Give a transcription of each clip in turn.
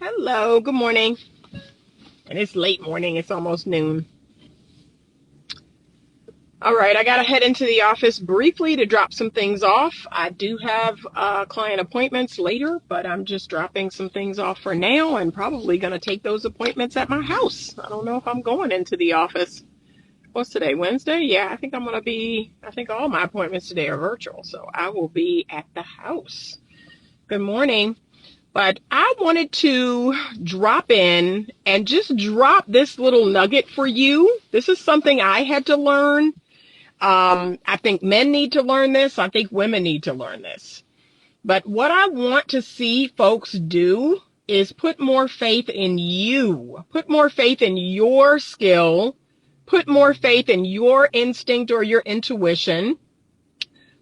Hello, good morning. And it's late morning, it's almost noon. All right, I got to head into the office briefly to drop some things off. I do have client appointments later, but I'm just dropping some things off for now and probably going to take those appointments at my house. I don't know if I'm going into the office. What's today, Wednesday? Yeah, I think I think all my appointments today are virtual, so I will be at the house. Good morning. But I wanted to drop in and just drop this little nugget for you. This is something I had to learn. I think men need to learn this. I think women need to learn this. But what I want to see folks do is put more faith in you. Put more faith in your skill. Put more faith in your instinct or your intuition.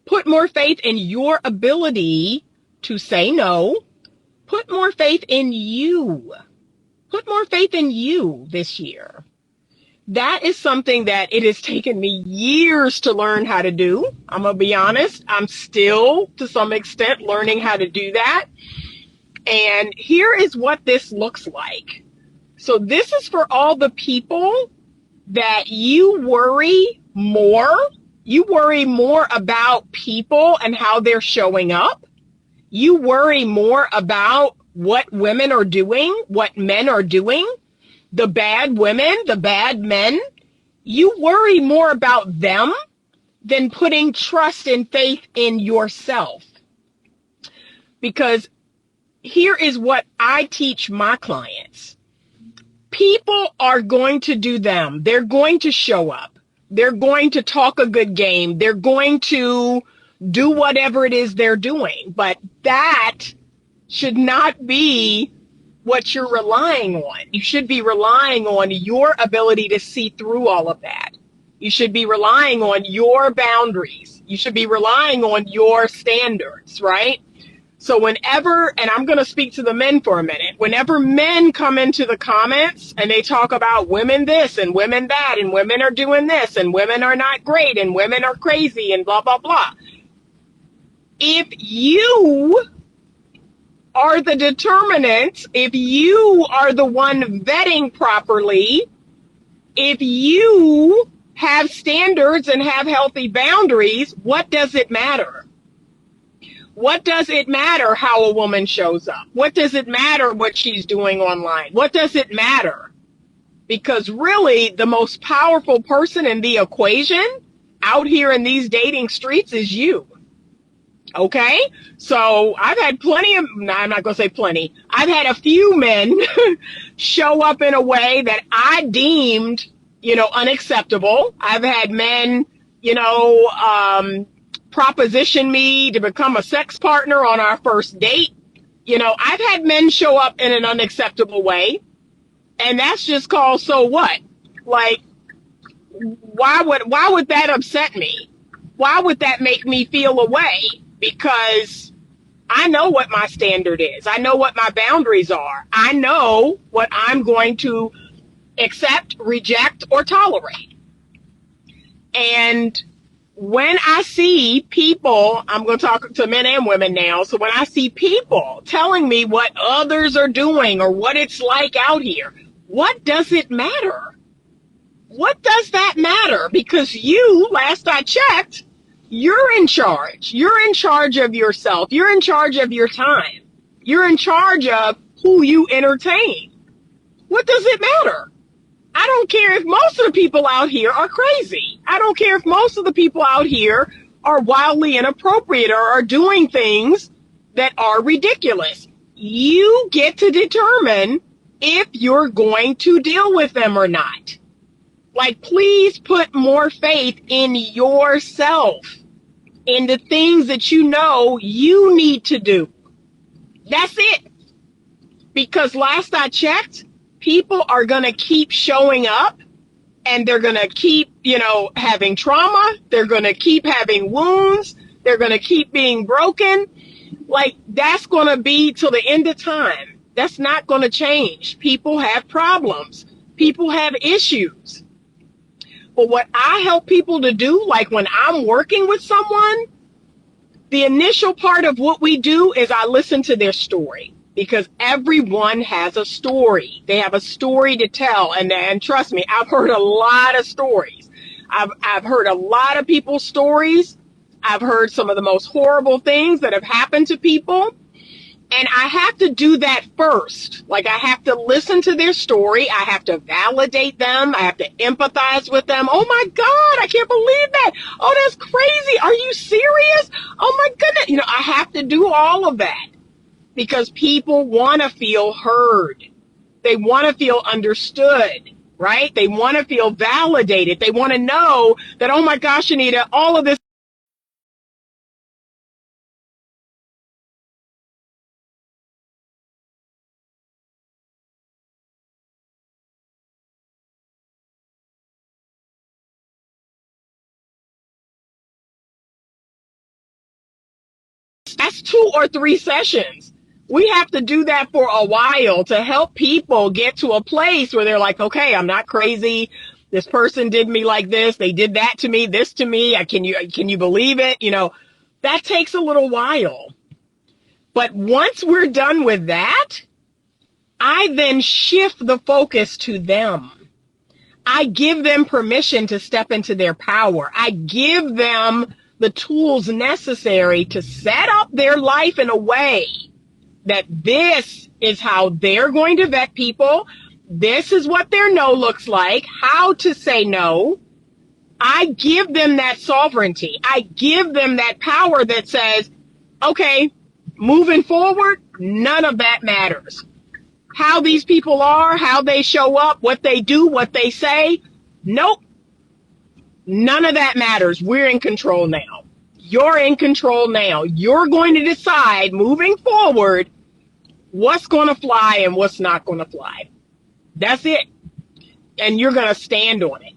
Put more faith in your ability to say no. Put more faith in you. Put more faith in you this year. That is something that it has taken me years to learn how to do. I'm going to be honest. I'm still, to some extent, learning how to do that. And here is what this looks like. So this is for all the people that you worry more. You worry more about people and how they're showing up. You worry more about what women are doing, what men are doing, the bad women, the bad men. You worry more about them than putting trust and faith in yourself. Because here is what I teach my clients. People are going to do them. They're going to show up. They're going to talk a good game. They're going to do whatever it is they're doing. But that should not be what you're relying on. You should be relying on your ability to see through all of that. You should be relying on your boundaries. You should be relying on your standards, right? So whenever, and I'm going to speak to the men for a minute, whenever men come into the comments and they talk about women this and women that and women are doing this and women are not great and women are crazy and blah, blah, blah. If you are the determinant, if you are the one vetting properly, if you have standards and have healthy boundaries, what does it matter? What does it matter how a woman shows up? What does it matter what she's doing online? What does it matter? Because really, the most powerful person in the equation out here in these dating streets is you. Okay? So I've had I'm not going to say plenty. I've had a few men show up in a way that I deemed, unacceptable. I've had men, proposition me to become a sex partner on our first date. I've had men show up in an unacceptable way. And that's just called so what? Like, why would that upset me? Why would that make me feel away? Because I know what my standard is. I know what my boundaries are. I know what I'm going to accept, reject, or tolerate. And when I see people, I'm going to talk to men and women now. So when I see people telling me what others are doing or what it's like out here, what does it matter? What does that matter? Because you, last I checked, you're in charge. You're in charge of yourself. You're in charge of your time. You're in charge of who you entertain. What does it matter? I don't care if most of the people out here are crazy. I don't care if most of the people out here are wildly inappropriate or are doing things that are ridiculous. You get to determine if you're going to deal with them or not. Like, please put more faith in yourself, in the things that you know you need to do. That's it. Because last I checked, people are going to keep showing up and they're going to keep, having trauma. They're going to keep having wounds. They're going to keep being broken. Like, that's going to be till the end of time. That's not going to change. People have problems. People have issues. But what I help people to do, like when I'm working with someone, the initial part of what we do is I listen to their story. because everyone has a story. They have a story to tell. And trust me, I've heard a lot of stories. I've heard a lot of people's stories. I've heard some of the most horrible things that have happened to people. And I have to do that first. Like, I have to listen to their story. I have to validate them. I have to empathize with them. Oh my God, I can't believe that. Oh, that's crazy. Are you serious? Oh my goodness. You know, I have to do all of that because people want to feel heard. They want to feel understood, right? They want to feel validated. They want to know that, oh my gosh, Anita, all of this. That's 2 or 3 sessions. We have to do that for a while to help people get to a place where they're like, okay, I'm not crazy. This person did me like this. They did that to me, this to me. Can you believe it? You know, that takes a little while. But once we're done with that, I then shift the focus to them. I give them permission to step into their power. I give them the tools necessary to set up their life in a way that this is how they're going to vet people. This is what their no looks like, how to say no. I give them that sovereignty. I give them that power that says, okay, moving forward, none of that matters. How these people are, how they show up, what they do, what they say, nope. None of that matters. We're in control now. You're in control now. You're going to decide moving forward what's going to fly and what's not going to fly. That's it. And you're going to stand on it.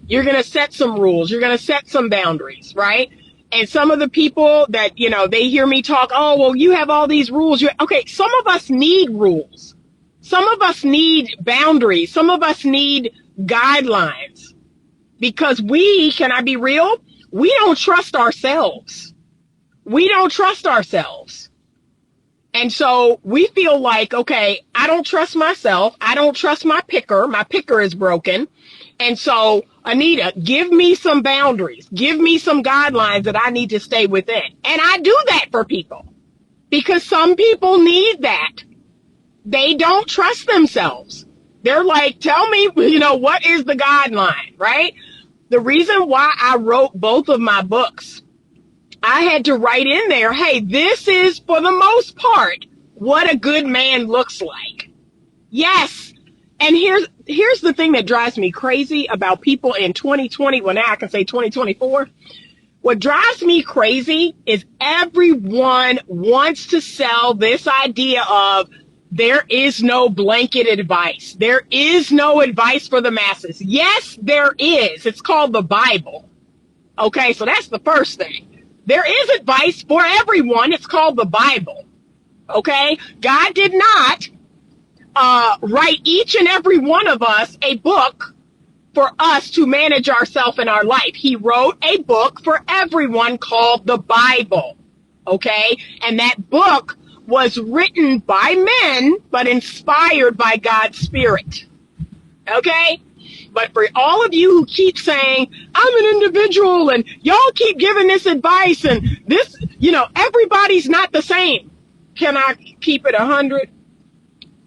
You're going to set some rules. You're going to set some boundaries, right? And some of the people that, you know, they hear me talk, oh, well, you have all these rules. Okay, some of us need rules. Some of us need boundaries. Some of us need guidelines. Because can I be real? We don't trust ourselves. We don't trust ourselves. And so we feel like, okay, I don't trust myself. I don't trust my picker. My picker is broken. And so, Anita, give me some boundaries. Give me some guidelines that I need to stay within. And I do that for people because some people need that. They don't trust themselves. They're like, tell me, you know, what is the guideline, right? The reason why I wrote both of my books, I had to write in there, hey, this is, for the most part, what a good man looks like. Yes. And here's the thing that drives me crazy about people in 2020, well, now I can say 2024. What drives me crazy is everyone wants to sell this idea of there is no blanket advice. There is no advice for the masses. Yes, there is. It's called the Bible. Okay, so that's the first thing. There is advice for everyone. It's called the Bible. Okay, God did not write each and every one of us a book for us to manage ourselves in our life. He wrote a book for everyone called the Bible. Okay, and that book was written by men, but inspired by God's Spirit. Okay? But for all of you who keep saying, I'm an individual and y'all keep giving this advice and this, you know, everybody's not the same. Can I keep it 100?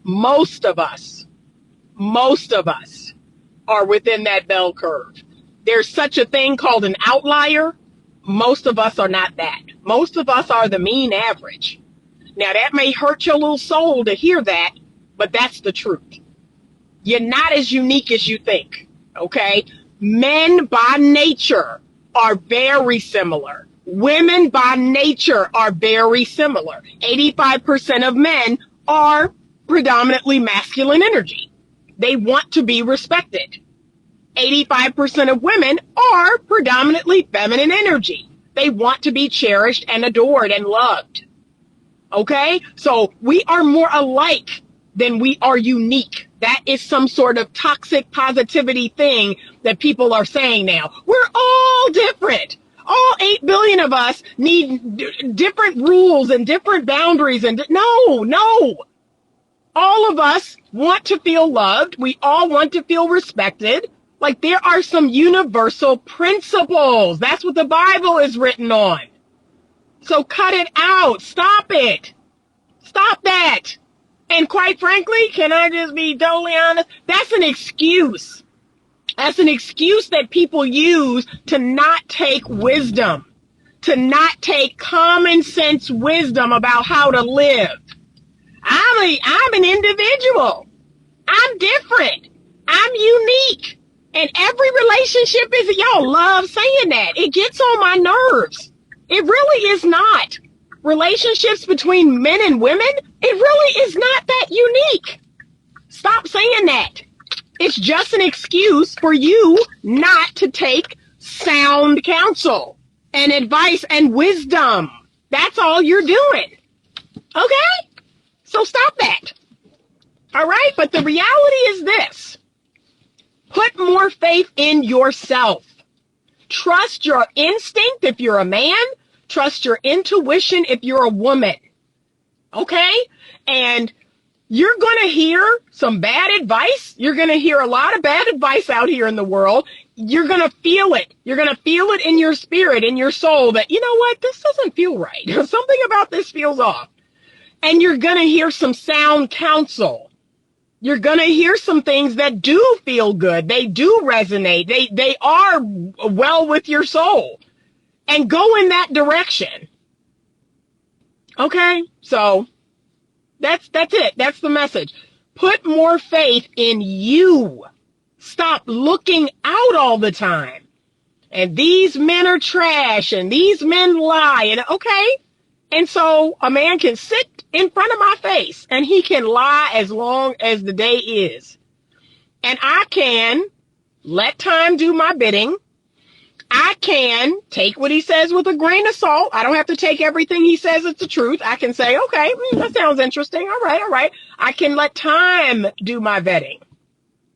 Most of us are within that bell curve. There's such a thing called an outlier. Most of us are not that. Most of us are the mean average. Now, that may hurt your little soul to hear that, but that's the truth. You're not as unique as you think, okay? Men by nature are very similar. Women by nature are very similar. 85% of men are predominantly masculine energy. They want to be respected. 85% of women are predominantly feminine energy. They want to be cherished and adored and loved. Okay, so we are more alike than we are unique. That is some sort of toxic positivity thing that people are saying now. We're all different. All 8 billion of us need different rules and different boundaries. And no. all of us want to feel loved. We all want to feel respected. Like, there are some universal principles. That's what the Bible is written on. So cut it out. Stop it. Stop that. And quite frankly, can I just be totally honest? That's an excuse. That's an excuse that people use to not take wisdom, to not take common sense wisdom about how to live. I'm an individual. I'm different. I'm unique. And every relationship is, y'all love saying that. It gets on my nerves. It really is not. Relationships between men and women, it really is not that unique. Stop saying that. It's just an excuse for you not to take sound counsel and advice and wisdom. That's all you're doing. Okay? So stop that. All right? But the reality is this. Put more faith in yourself. Trust your instinct if you're a man. Trust your intuition if you're a woman. Okay? And you're going to hear some bad advice. You're going to hear a lot of bad advice out here in the world. You're going to feel it. You're going to feel it in your spirit, in your soul, that, you know what, this doesn't feel right. Something about this feels off. And you're going to hear some sound counsel. You're going to hear some things that do feel good. They do resonate. They are well with your soul. And go in that direction. Okay? So that's it. That's the message. Put more faith in you. Stop looking out all the time. And these men are trash and these men lie. And okay. And so a man can sit in front of my face and he can lie as long as the day is. And I can let time do my bidding. I can take what he says with a grain of salt. I don't have to take everything he says as the truth. I can say, okay, that sounds interesting. All right. I can let time do my vetting.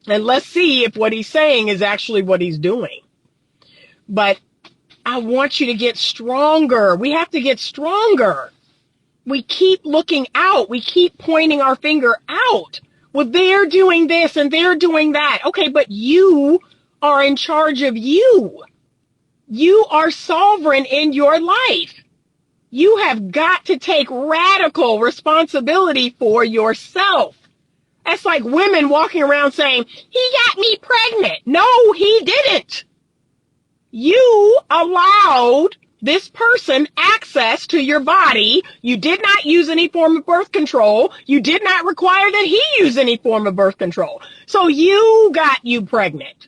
And let's see if what he's saying is actually what he's doing. But I want you to get stronger. We have to get stronger. We keep looking out. We keep pointing our finger out. Well, they're doing this and they're doing that. Okay, but you are in charge of you. You are sovereign in your life. You have got to take radical responsibility for yourself. That's like women walking around saying, he got me pregnant. No, he didn't. You allowed this person access to your body. You did not use any form of birth control. You did not require that he use any form of birth control. So you got you pregnant.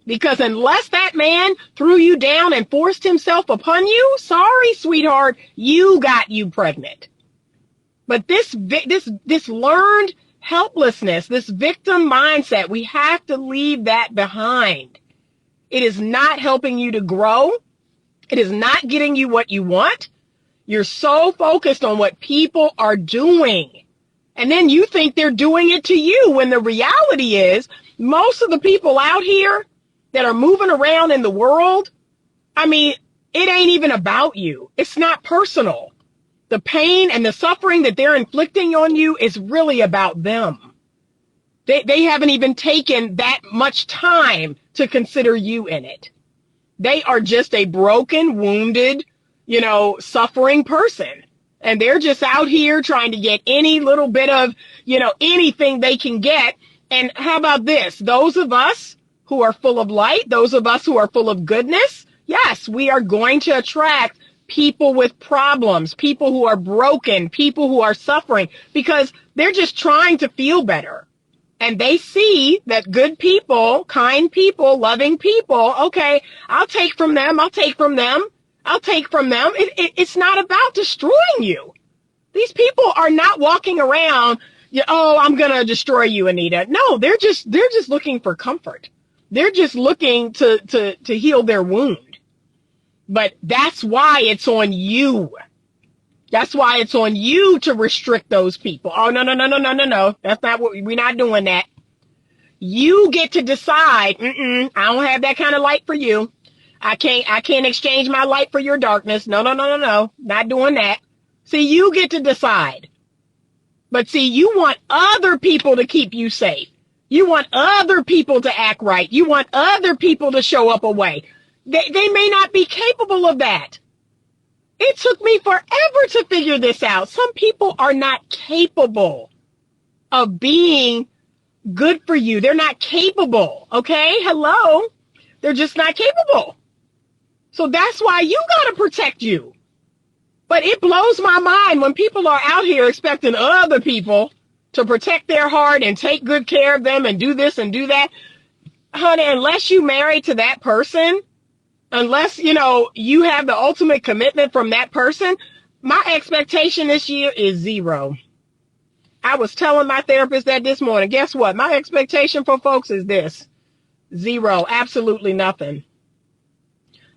Because unless that man threw you down and forced himself upon you, sorry, sweetheart, you got you pregnant. But this learned helplessness, this victim mindset, we have to leave that behind. It is not helping you to grow. It is not getting you what you want. You're so focused on what people are doing. And then you think they're doing it to you, when the reality is most of the people out here that are moving around in the world, I mean, it ain't even about you. It's not personal. The pain and the suffering that they're inflicting on you is really about them. They haven't even taken that much time to consider you in it. They are just a broken, wounded, suffering person. And they're just out here trying to get any little bit of, anything they can get. And how about this? Those of us who are full of light, those of us who are full of goodness, yes, we are going to attract people with problems, people who are broken, people who are suffering, because they're just trying to feel better. And they see that good people, kind people, loving people, okay, I'll take from them. It's not about destroying you. These people are not walking around, I'm going to destroy you, Anita. No, they're just looking for comfort. They're just looking to heal their wound. But that's why it's on you. That's why it's on you to restrict those people. Oh, no. That's not what we're not doing that. You get to decide, I don't have that kind of light for you. I can't exchange my light for your darkness. No. Not doing that. See, you get to decide. But see, you want other people to keep you safe. You want other people to act right. You want other people to show up a way. They may not be capable of that. It took me forever to figure this out. Some people are not capable of being good for you. They're not capable. Okay? Hello? They're just not capable. So that's why you got to protect you. But it blows my mind when people are out here expecting other people to protect their heart and take good care of them and do this and do that. Honey, unless you married to that person, unless, you have the ultimate commitment from that person, my expectation this year is 0. I was telling my therapist that this morning. Guess what? My expectation for folks is this. 0. Absolutely nothing.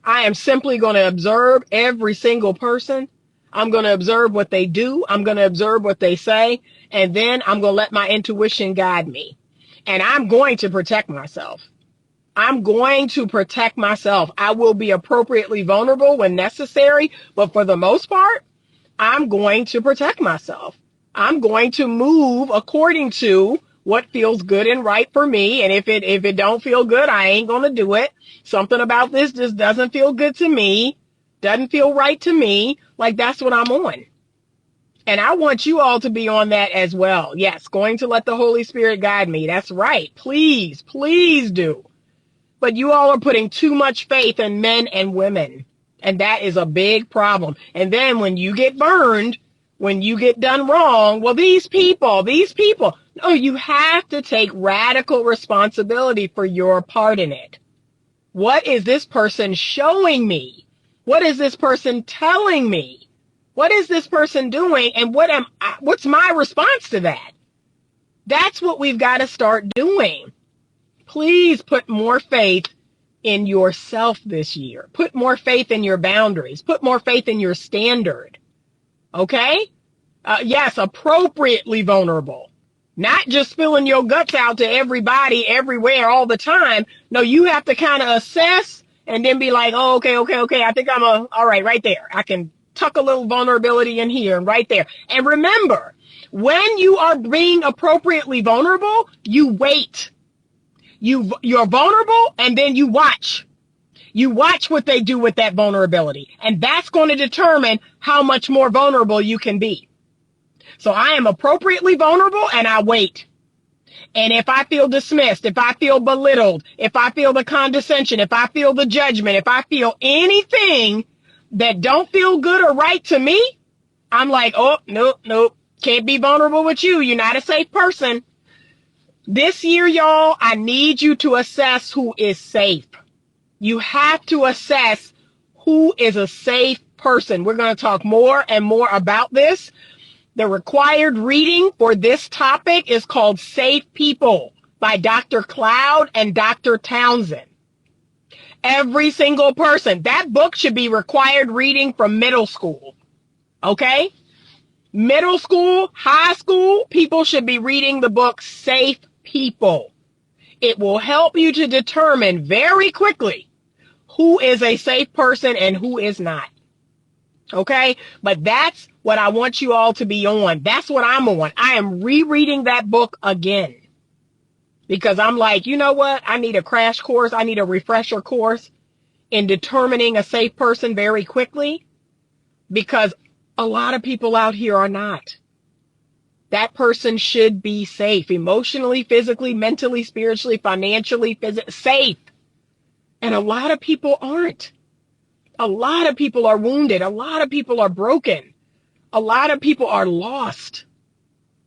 I am simply going to observe every single person. I'm going to observe what they do. I'm going to observe what they say. And then I'm going to let my intuition guide me. And I'm going to protect myself. I'm going to protect myself. I will be appropriately vulnerable when necessary. But for the most part, I'm going to protect myself. I'm going to move according to what feels good and right for me. And if it don't feel good, I ain't going to do it. Something about this just doesn't feel good to me. Doesn't feel right to me. Like, that's what I'm on. And I want you all to be on that as well. Yes, going to let the Holy Spirit guide me. That's right. Please, please do. But you all are putting too much faith in men and women. And that is a big problem. And then when you get burned, when you get done wrong, well, these people, no, you have to take radical responsibility for your part in it. What is this person showing me? What is this person telling me? What is this person doing? And what's my response to that? That's what we've got to start doing. Please put more faith in yourself this year. Put more faith in your boundaries. Put more faith in your standard. Okay? Yes, appropriately vulnerable. Not just spilling your guts out to everybody, everywhere, all the time. No, you have to kind of assess and then be like, oh, okay. I think all right, right there. I can tuck a little vulnerability in here and right there. And remember, when you are being appropriately vulnerable, you wait. You're vulnerable and then you watch. You watch what they do with that vulnerability. And that's going to determine how much more vulnerable you can be. So I am appropriately vulnerable and I wait. And if I feel dismissed, if I feel belittled, if I feel the condescension, if I feel the judgment, if I feel anything that don't feel good or right to me, I'm like, oh, nope. Can't be vulnerable with you. You're not a safe person. This year, y'all, I need you to assess who is safe. You have to assess who is a safe person. We're going to talk more and more about this. The required reading for this topic is called Safe People by Dr. Cloud and Dr. Townsend. Every single person. That book should be required reading from middle school. Okay? Middle school, high school, people should be reading the book Safe People. It will help you to determine very quickly who is a safe person and who is not. Okay? But that's what I want you all to be on. That's what I'm on. I am rereading that book again. Because I'm like, you know what? I need a crash course. I need a refresher course in determining a safe person very quickly. Because a lot of people out here are not. That person should be safe. Emotionally, physically, mentally, spiritually, financially, safe. And a lot of people aren't. A lot of people are wounded. A lot of people are broken. A lot of people are lost.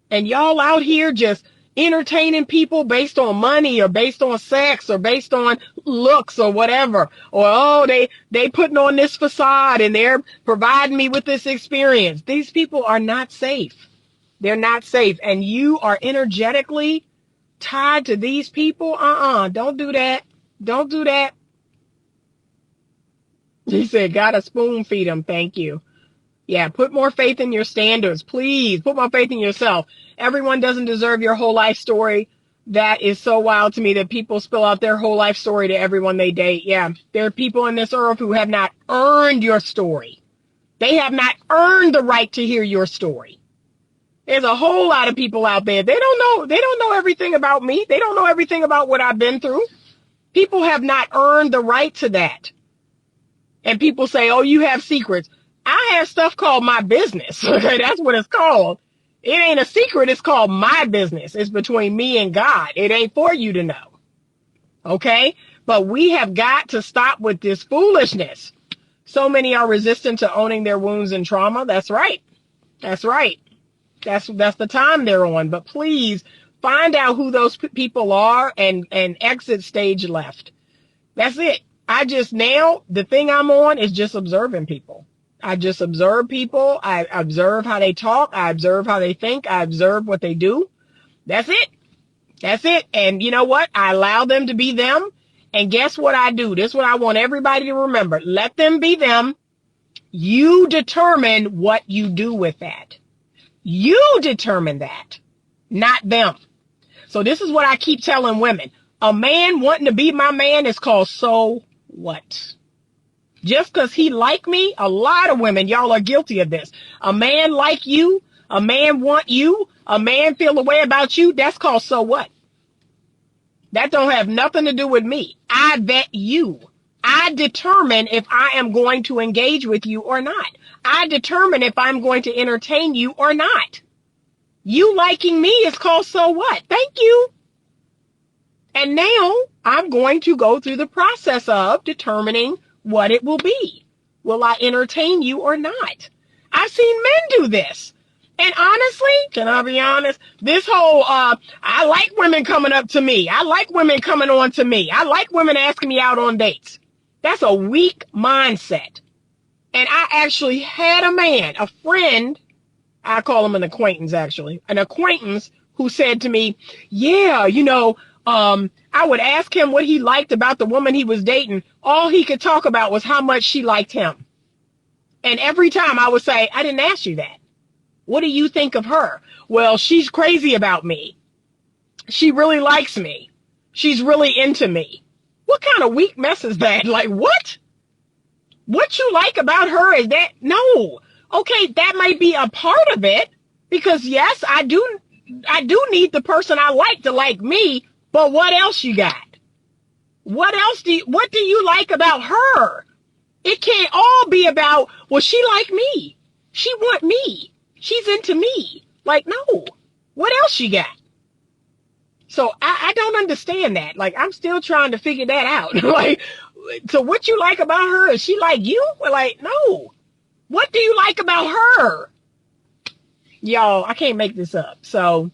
And y'all out here just entertaining people based on money or based on sex or based on looks or whatever. Or, oh, they putting on this facade and they're providing me with this experience. These people are not safe. They're not safe. And you are energetically tied to these people. Don't do that. Don't do that. He said, gotta spoon feed them. Thank you. Yeah, put more faith in your standards. Please, put more faith in yourself. Everyone doesn't deserve your whole life story. That is so wild to me that people spill out their whole life story to everyone they date. Yeah, there are people in this earth who have not earned your story. They have not earned the right to hear your story. There's a whole lot of people out there. They don't know everything about me. They don't know everything about what I've been through. People have not earned the right to that. And people say, oh, you have secrets. I have stuff called my business. Okay, that's what it's called. It ain't a secret. It's called my business. It's between me and God. It ain't for you to know. Okay? But we have got to stop with this foolishness. So many are resistant to owning their wounds and trauma. That's right. That's right. That's the time they're on. But please find out who those people are and exit stage left. That's it. The thing I'm on is just observing people. I just observe people. I observe how they talk. I observe how they think. I observe what they do. That's it. That's it. And you know what? I allow them to be them. And guess what I do? This is what I want everybody to remember. Let them be them. You determine what you do with that. You determine that, not them. So this is what I keep telling women. A man wanting to be my man is called so what? Just because he like me, a lot of women, y'all are guilty of this. A man like you, a man want you, a man feel a way about you, that's called so what? That don't have nothing to do with me. I vet you. I determine if I am going to engage with you or not. I determine if I'm going to entertain you or not. You liking me is called so what? Thank you. And now I'm going to go through the process of determining what it will be. Will I entertain you or not? I've seen men do this. And honestly, can I be honest? This whole, I like women coming up to me. I like women coming on to me. I like women asking me out on dates. That's a weak mindset. And I actually had a man, a friend, I call him an acquaintance actually, an acquaintance who said to me, yeah, I would ask him what he liked about the woman he was dating. All he could talk about was how much she liked him. And every time I would say, I didn't ask you that. What do you think of her? Well, she's crazy about me. She really likes me. She's really into me. What kind of weak mess is that? Like, what? What you like about her is that? No. Okay, that might be a part of it. Because yes, I do need the person I like to like me. But what else you got? What do you like about her? It can't all be about, well, she like me. She want me. She's into me. Like, no. What else you got? So I don't understand that. Like, I'm still trying to figure that out. Like, so what you like about her? Is she like you? Like, no. What do you like about her? Y'all, I can't make this up. So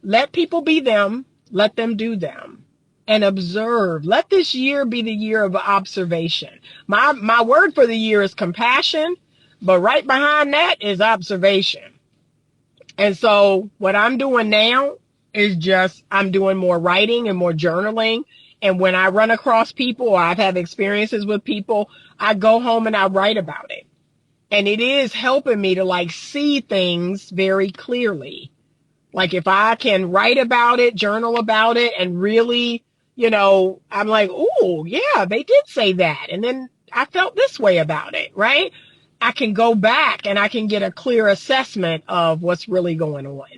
let people be them. Let them do them. And observe. Let this year be the year of observation. My word for the year is compassion, but right behind that is observation. And so what I'm doing now is just I'm doing more writing and more journaling. And when I run across people or I've had experiences with people, I go home and I write about it. And it is helping me to like see things very clearly. Like if I can write about it, journal about it, and really, I'm like, oh, yeah, they did say that. And then I felt this way about it, right? I can go back and I can get a clear assessment of what's really going on.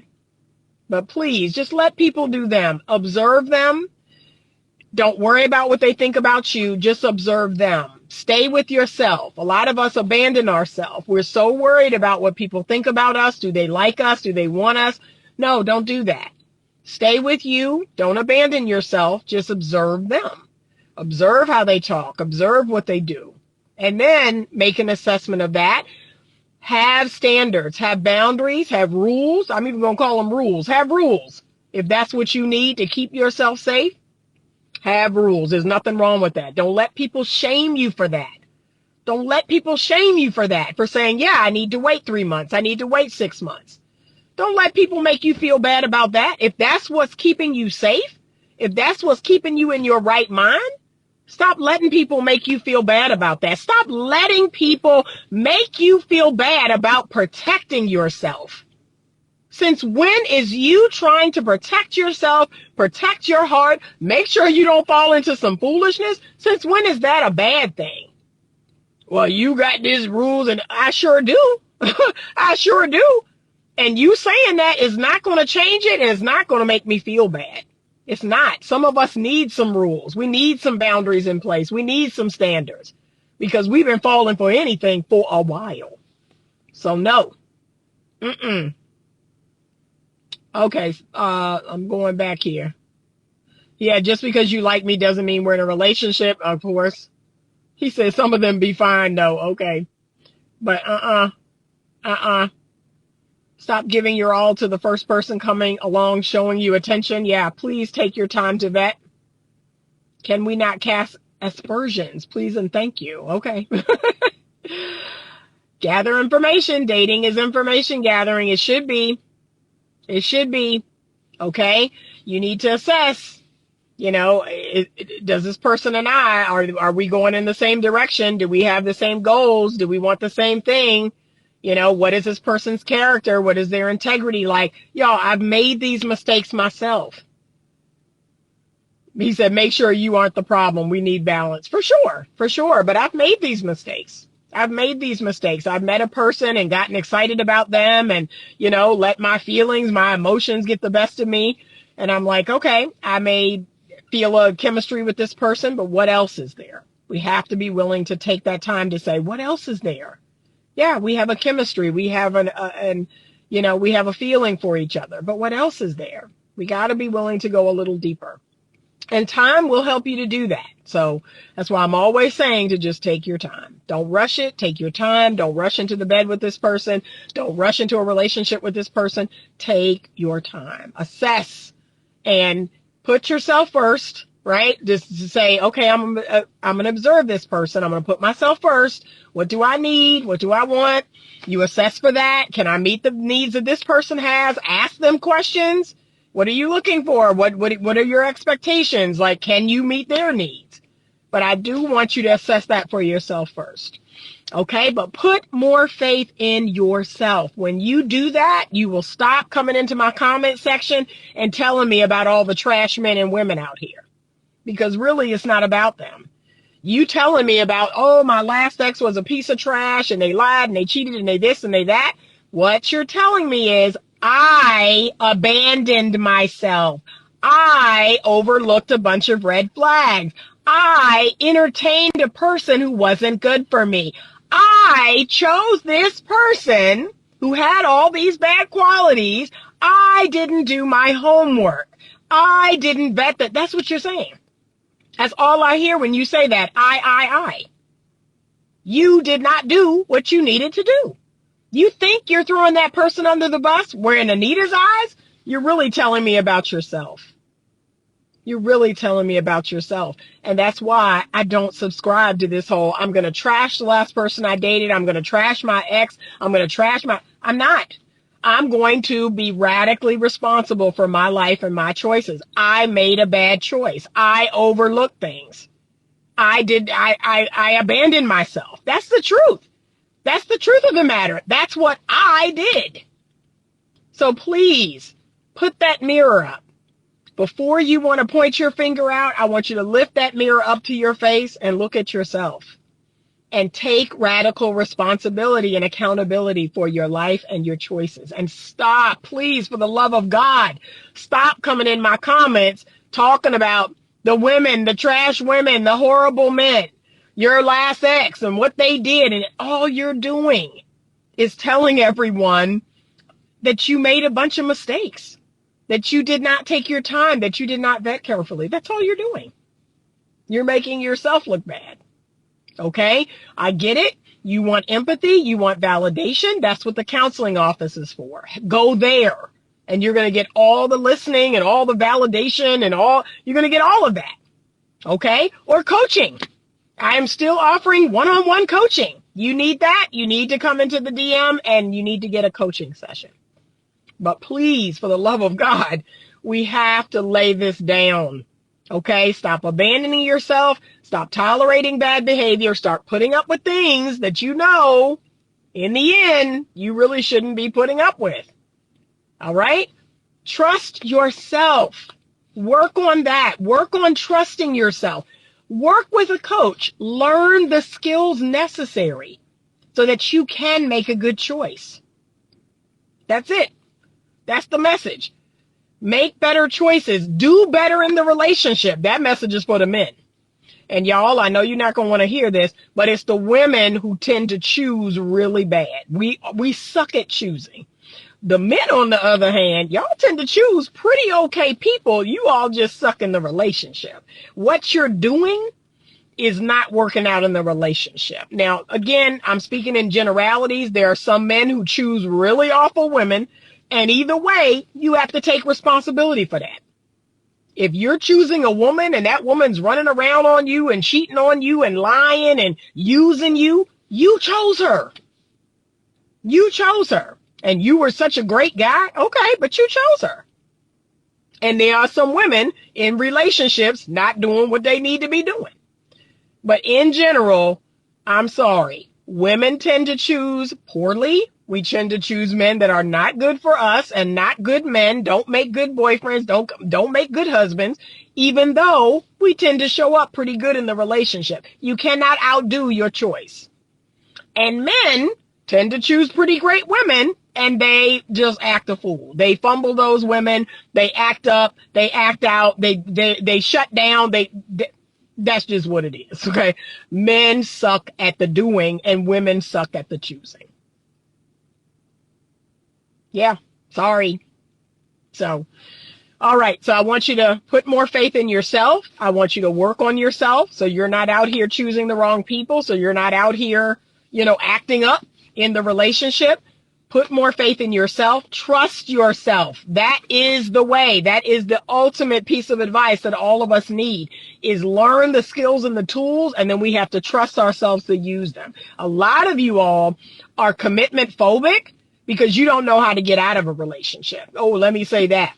But please, just let people do them. Observe them. Don't worry about what they think about you. Just observe them. Stay with yourself. A lot of us abandon ourselves. We're so worried about what people think about us. Do they like us? Do they want us? No, don't do that. Stay with you. Don't abandon yourself. Just observe them. Observe how they talk. Observe what they do. And then make an assessment of that. Have standards. Have boundaries. Have rules. I'm even going to call them rules. Have rules. If that's what you need to keep yourself safe, have rules. There's nothing wrong with that. Don't let people shame you for that. Don't let people shame you for that. For saying, yeah, I need to wait 3 months. I need to wait 6 months. Don't let people make you feel bad about that. If that's what's keeping you safe, if that's what's keeping you in your right mind, stop letting people make you feel bad about that. Stop letting people make you feel bad about protecting yourself. Since when is you trying to protect yourself, protect your heart, make sure you don't fall into some foolishness? Since when is that a bad thing? Well, you got these rules and I sure do. I sure do. And you saying that is not going to change it. It's not going to make me feel bad. It's not. Some of us need some rules. We need some boundaries in place. We need some standards because we've been falling for anything for a while. So no. Mm-mm. Okay. I'm going back here. Yeah, just because you like me doesn't mean we're in a relationship, of course. He said some of them be fine, though. Okay. But stop giving your all to the first person coming along, showing you attention. Yeah, please take your time to vet. Can we not cast aspersions? Please and thank you. Okay. Gather information. Dating is information gathering. It should be. It should be. Okay. You need to assess. You know, does this person and I, are we going in the same direction? Do we have the same goals? Do we want the same thing? You know, what is this person's character? What is their integrity like? Y'all, I've made these mistakes myself. He said, make sure you aren't the problem. We need balance. For sure. For sure. But I've made these mistakes. I've met a person and gotten excited about them and, you know, let my feelings, my emotions get the best of me. And I'm like, okay, I may feel a chemistry with this person, but what else is there? We have to be willing to take that time to say, what else is there? Yeah, we have a chemistry. We have we have a feeling for each other, but what else is there? We got to be willing to go a little deeper. And time will help you to do that. So that's why I'm always saying to just take your time. Don't rush it. Take your time. Don't rush into the bed with this person. Don't rush into a relationship with this person. Take your time. Assess and put yourself first, right? Just to say, okay, I'm going to observe this person. I'm going to put myself first. What do I need? What do I want? You assess for that. Can I meet the needs that this person has? Ask them questions. What are you looking for? What are your expectations? Like, can you meet their needs? But I do want you to assess that for yourself first. Okay, but put more faith in yourself. When you do that, you will stop coming into my comment section and telling me about all the trash men and women out here. Because really, it's not about them. You telling me about, oh, my last ex was a piece of trash and they lied and they cheated and they this and they that. What you're telling me is I abandoned myself. I overlooked a bunch of red flags. I entertained a person who wasn't good for me. I chose this person who had all these bad qualities. I didn't do my homework. I didn't vet that. That's what you're saying. That's all I hear when you say that. I. You did not do what you needed to do. You think you're throwing that person under the bus? Where in Anita's eyes, you're really telling me about yourself. You're really telling me about yourself. And that's why I don't subscribe to this whole, I'm going to trash the last person I dated. I'm going to trash my ex. I'm not. I'm going to be radically responsible for my life and my choices. I made a bad choice. I overlooked things. I abandoned myself. That's the truth. That's the truth of the matter. That's what I did. So please put that mirror up. Before you want to point your finger out, I want you to lift that mirror up to your face and look at yourself and take radical responsibility and accountability for your life and your choices. And stop, please, for the love of God, stop coming in my comments talking about the women, the trash women, the horrible men, your last ex and what they did. And all you're doing is telling everyone that you made a bunch of mistakes, that you did not take your time, that you did not vet carefully. That's all you're doing. You're making yourself look bad. Okay? I get it. You want empathy. You want validation. That's what the counseling office is for. Go there. And you're going to get all the listening and all the validation and you're going to get all of that. Okay? Or coaching. I am still offering one-on-one coaching. You need that. You need to come into the DM and you need to get a coaching session. But please, for the love of God, we have to lay this down. Okay? Stop abandoning yourself. Stop tolerating bad behavior. Start putting up with things that you know, in the end, you really shouldn't be putting up with. All right? Trust yourself. Work on that. Work on trusting yourself. Work with a coach. Learn the skills necessary so that you can make a good choice. That's it. That's the message. Make better choices. Do better in the relationship. That message is for the men. And y'all, I know you're not going to want to hear this, but it's the women who tend to choose really bad. We suck at choosing. The men, on the other hand, y'all tend to choose pretty okay people. You all just suck in the relationship. What you're doing is not working out in the relationship. Now, again, I'm speaking in generalities. There are some men who choose really awful women, and either way, you have to take responsibility for that. If you're choosing a woman and that woman's running around on you and cheating on you and lying and using you, you chose her. You chose her. And you were such a great guy. Okay, but you chose her. And there are some women in relationships not doing what they need to be doing. But in general, I'm sorry. Women tend to choose poorly. We tend to choose men that are not good for us and not good men. Don't make good boyfriends. Don't make good husbands, even though we tend to show up pretty good in the relationship. You cannot outdo your choice. And men tend to choose pretty great women, and they just act a fool. They fumble those women. They act up. They act out. They shut down. That's just what it is. Okay. Men suck at the doing and women suck at the choosing. Yeah. Sorry. So, all right. So I want you to put more faith in yourself. I want you to work on yourself. So you're not out here choosing the wrong people. So you're not out here, acting up in the relationship. Put more faith in yourself. Trust yourself. That is the way. That is the ultimate piece of advice that all of us need, is learn the skills and the tools, and then we have to trust ourselves to use them. A lot of you all are commitment phobic because you don't know how to get out of a relationship. Oh, let me say that.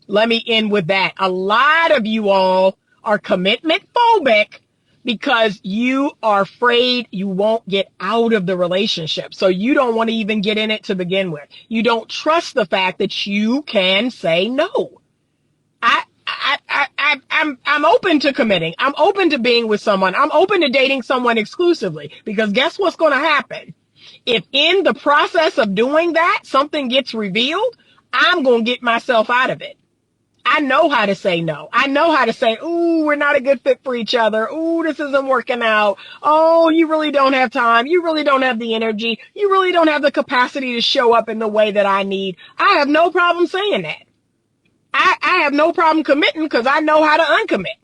Let me end with that. A lot of you all are commitment phobic because you are afraid you won't get out of the relationship. So you don't want to even get in it to begin with. You don't trust the fact that you can say no. I'm open to committing. I'm open to being with someone. I'm open to dating someone exclusively, because guess what's going to happen? If in the process of doing that, something gets revealed, I'm going to get myself out of it. I know how to say no. I know how to say, ooh, we're not a good fit for each other. Ooh, this isn't working out. Oh, you really don't have time. You really don't have the energy. You really don't have the capacity to show up in the way that I need. I have no problem saying that. I have no problem committing because I know how to uncommit.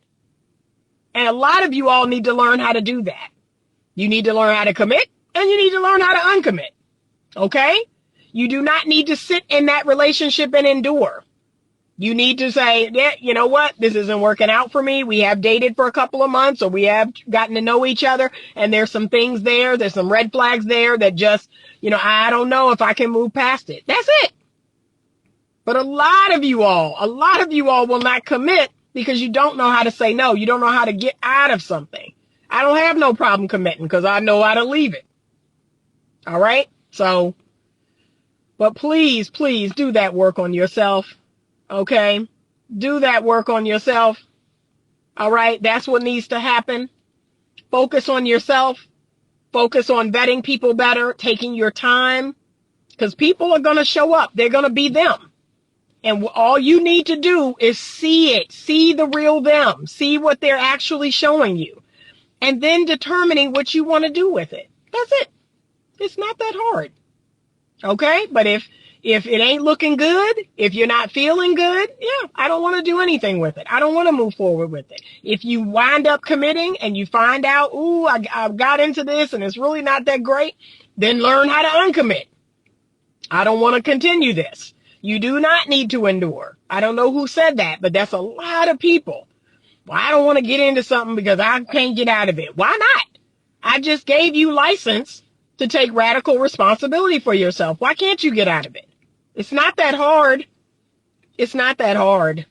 And a lot of you all need to learn how to do that. You need to learn how to commit, and you need to learn how to uncommit. Okay? You do not need to sit in that relationship and endure. You need to say, yeah, you know what? This isn't working out for me. We have dated for a couple of months, or we have gotten to know each other, and there's some things there. There's some red flags there that just, I don't know if I can move past it. That's it. But a lot of you all will not commit because you don't know how to say no. You don't know how to get out of something. I don't have no problem committing because I know how to leave it. All right? So, but please do that work on yourself. Okay? Do that work on yourself. All right? That's what needs to happen. Focus on yourself. Focus on vetting people better, taking your time, because people are going to show up. They're going to be them. And all you need to do is see it. See the real them. See what they're actually showing you. And then determining what you want to do with it. That's it. It's not that hard. Okay? But if it ain't looking good, if you're not feeling good, yeah, I don't want to do anything with it. I don't want to move forward with it. If you wind up committing and you find out, ooh, I got into this and it's really not that great, then learn how to uncommit. I don't want to continue this. You do not need to endure. I don't know who said that, but that's a lot of people. Well, I don't want to get into something because I can't get out of it. Why not? I just gave you license to take radical responsibility for yourself. Why can't you get out of it? It's not that hard. It's not that hard.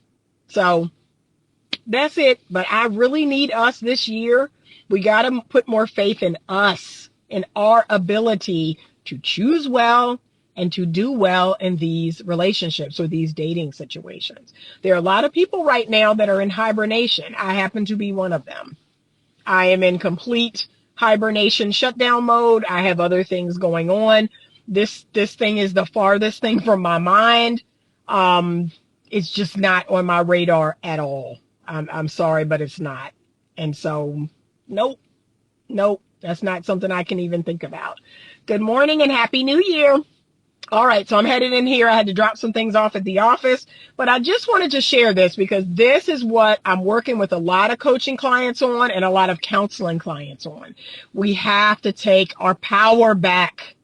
So that's it. But I really need us this year. We got to put more faith in us, in our ability to choose well and to do well in these relationships or these dating situations. There are a lot of people right now that are in hibernation. I happen to be one of them. I am in complete hibernation shutdown mode. I have other things going on, This thing is the farthest thing from my mind. It's just not on my radar at all. I'm sorry, but it's not. And so, nope, that's not something I can even think about. Good morning and Happy New Year. All right, so I'm headed in here. I had to drop some things off at the office, but I just wanted to share this because this is what I'm working with a lot of coaching clients on and a lot of counseling clients on. We have to take our power back.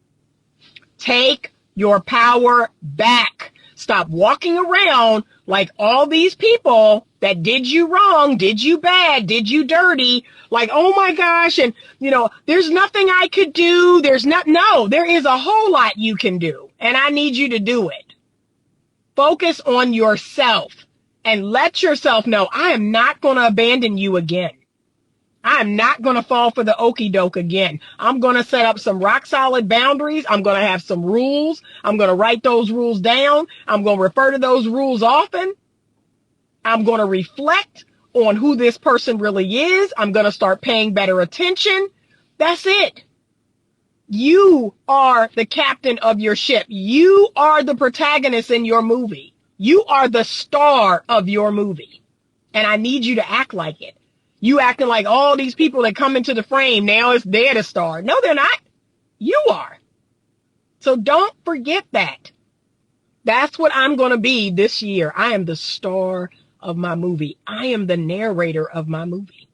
Take your power back. Stop walking around like all these people that did you wrong, did you bad, did you dirty, like, oh my gosh, and there's nothing I could do. No, there is a whole lot you can do, and I need you to do it. Focus on yourself and let yourself know, I am not going to abandon you again. I'm not going to fall for the okie doke again. I'm going to set up some rock solid boundaries. I'm going to have some rules. I'm going to write those rules down. I'm going to refer to those rules often. I'm going to reflect on who this person really is. I'm going to start paying better attention. That's it. You are the captain of your ship. You are the protagonist in your movie. You are the star of your movie. And I need you to act like it. You acting like all these people that come into the frame, now they're the star. No, they're not. You are. So don't forget that. That's what I'm going to be this year. I am the star of my movie. I am the narrator of my movie.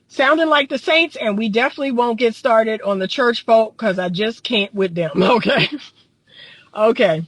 Sounding like the saints, and we definitely won't get started on the church folk because I just can't with them. Okay. Okay.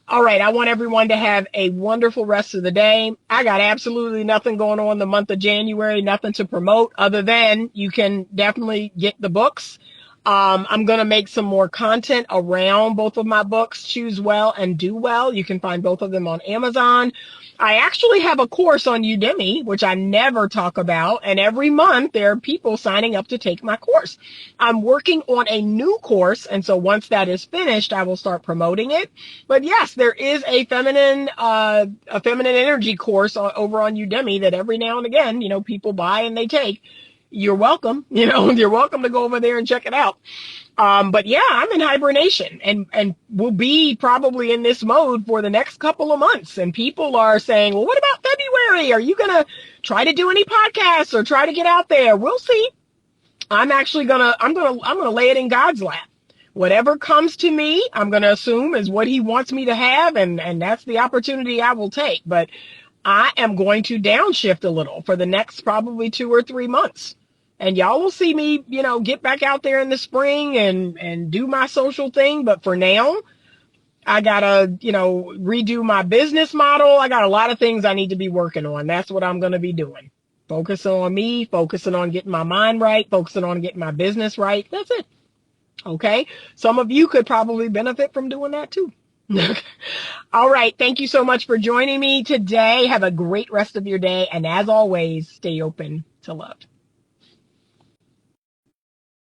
All right, I want everyone to have a wonderful rest of the day. I got absolutely nothing going on the month of January, nothing to promote other than you can definitely get the books. I'm going to make some more content around both of my books, Choose Well and Do Well. You can find both of them on Amazon. I actually have a course on Udemy, which I never talk about. And every month there are people signing up to take my course. I'm working on a new course. And so once that is finished, I will start promoting it. But yes, there is a feminine energy course over on Udemy that every now and again, people buy and they take. You're welcome. You're welcome to go over there and check it out. But yeah, I'm in hibernation and will be probably in this mode for the next couple of months. And people are saying, well, what about February? Are you going to try to do any podcasts or try to get out there? We'll see. I'm going to lay it in God's lap. Whatever comes to me, I'm going to assume is what he wants me to have. And that's the opportunity I will take. But I am going to downshift a little for the next probably 2 or 3 months. And y'all will see me, get back out there in the spring and do my social thing. But for now, I gotta, redo my business model. I got a lot of things I need to be working on. That's what I'm going to be doing. Focusing on me, focusing on getting my mind right, focusing on getting my business right. That's it. Okay. Some of you could probably benefit from doing that too. All right. Thank you so much for joining me today. Have a great rest of your day. And as always, stay open to love.